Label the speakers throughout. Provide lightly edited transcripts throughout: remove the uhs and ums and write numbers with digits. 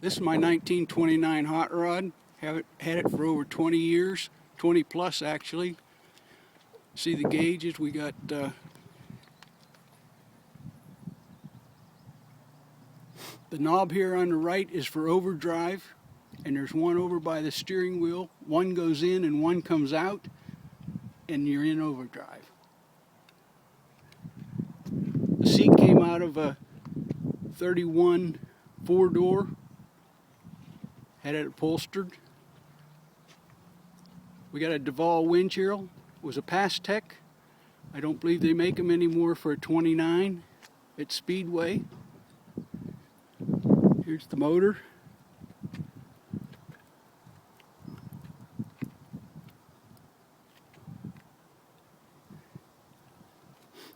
Speaker 1: This is my 1929 hot rod. Had it for over 20 years, 20 plus actually. See the gauges. We got the knob here on the right is for overdrive, and there's one over by the steering wheel. One goes in and one comes out, and you're in overdrive. The seat came out of a 31 four-door. Had it upholstered. We got a Duval winch shield. It was a Pastec. I don't believe they make them anymore for a 29 at Speedway. Here's the motor.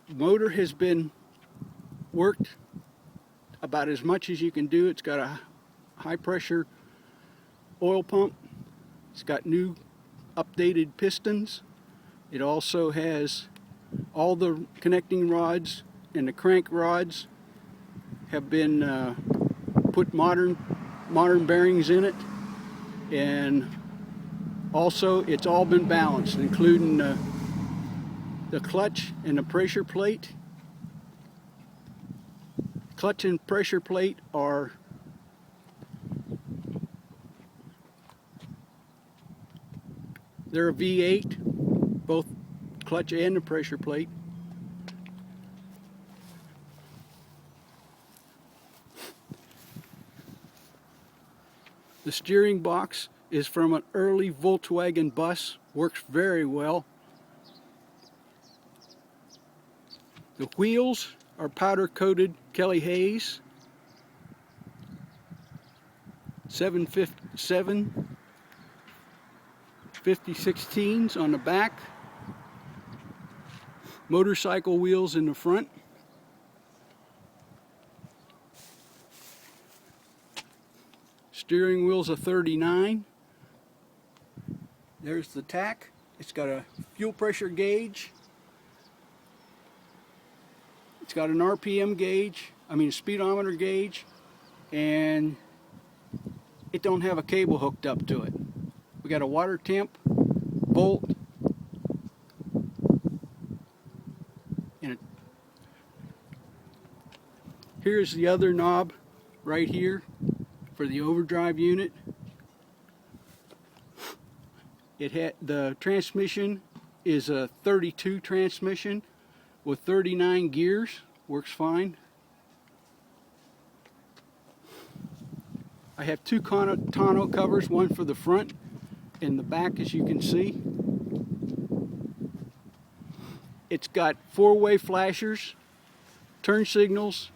Speaker 1: The motor has been worked about as much as you can do. It's got a high pressure oil pump. It's got new updated pistons. It also has all the connecting rods and the crank rods have been put modern bearings in it, and also it's all been balanced, including the clutch and the pressure plate. Clutch and pressure plate are they're a V8, both clutch and the pressure plate. The steering box is from an early Volkswagen bus, works very well. The wheels are powder coated Kelly Hayes 750/16s on the back. Motorcycle wheels in the front. Steering wheel's a 39. There's the tack. It's got a fuel pressure gauge. It's got an RPM gauge, a speedometer gauge, and it don't have a cable hooked up to it. We got a water temp, volt, and here's the other knob right here for the overdrive unit. The transmission is a 32 transmission with 39 gears. Works fine. I have two tonneau covers, one for the front and the back, as you can see. It's got four-way flashers, turn signals,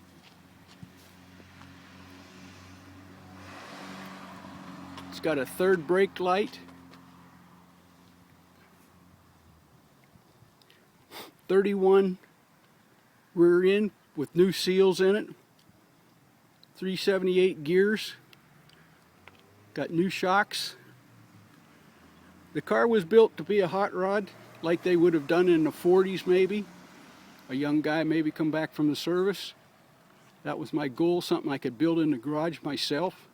Speaker 1: it's got a third brake light, 31 rear end with new seals in it, 378 gears, got new shocks. The car was built to be a hot rod like they would have done in the 40s maybe. A young guy maybe come back from the service. That was my goal, something I could build in the garage myself.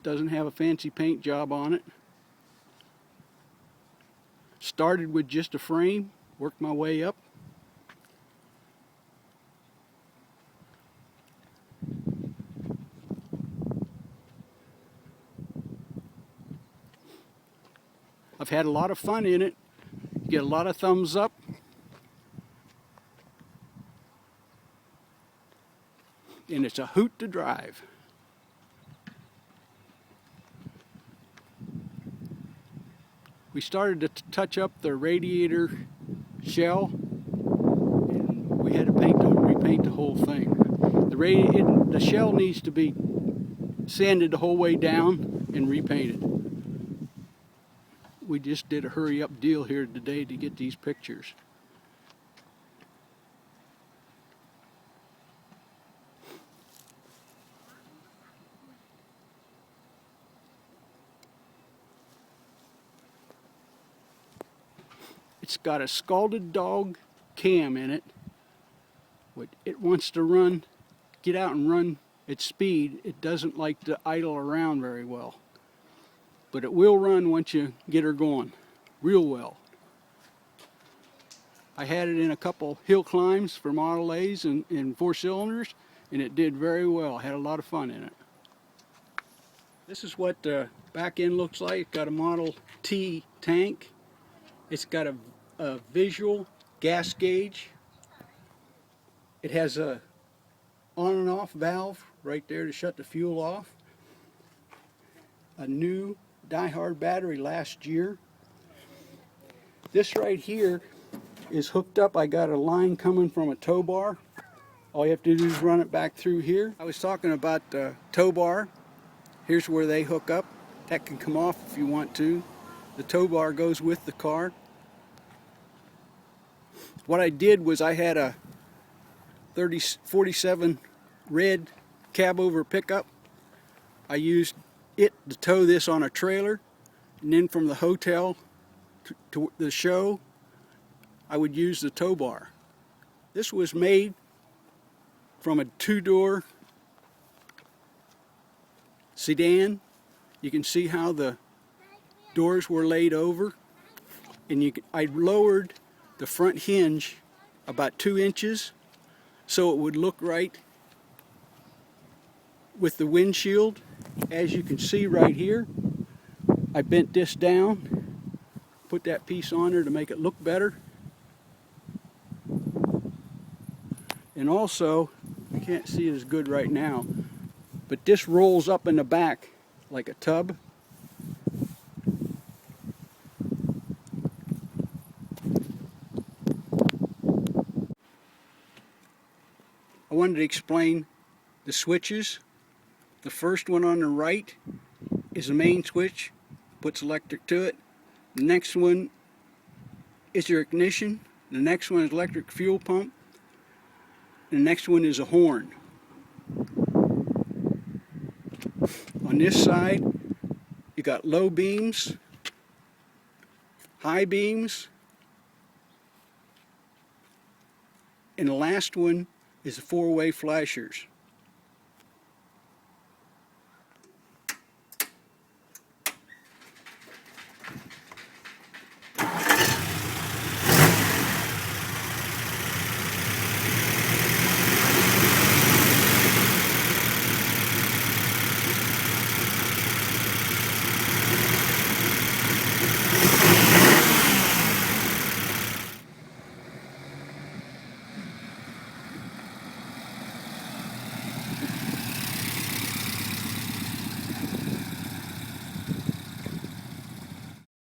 Speaker 1: Doesn't have a fancy paint job on it. Started with just a frame, worked my way up. I've had a lot of fun in it. Get a lot of thumbs up. And it's a hoot to drive. We started to touch up the radiator shell, and we had to repaint the whole thing. The shell needs to be sanded the whole way down and repainted. We just did a hurry-up deal here today to get these pictures. It's got a Scalded Dog cam in it. It wants to get out and run its speed, it doesn't like to idle around very well. But it will run once you get her going, real well. I had it in a couple hill climbs for Model A's and in 4 cylinders, and it did very well. I had a lot of fun in it. This is what the back end looks like. It's got a Model T tank. It's got a visual gas gauge. It has a on and off valve right there to shut the fuel off. A new die-hard battery last year. This right here is hooked up. I got a line coming from a tow bar. All you have to do is run it back through here. I was talking about the tow bar. Here's where they hook up. That can come off if you want to. The tow bar goes with the car. What I did was I had a 47 red cab over pickup. I used it to tow this on a trailer, and then from the hotel to the show I would use the tow bar. This was made from a 2-door sedan. You can see how the doors were laid over, and I lowered the front hinge about 2 inches so it would look right with the windshield. As you can see right here, I bent this down, put that piece on there to make it look better. And also, I can't see it as good right now, but this rolls up in the back like a tub. I wanted to explain the switches. The first one on the right is the main switch, puts electric to it. The next one is your ignition. The next one is electric fuel pump. The next one is a horn. On this side, you got low beams, high beams, and the last one is the 4-way flashers.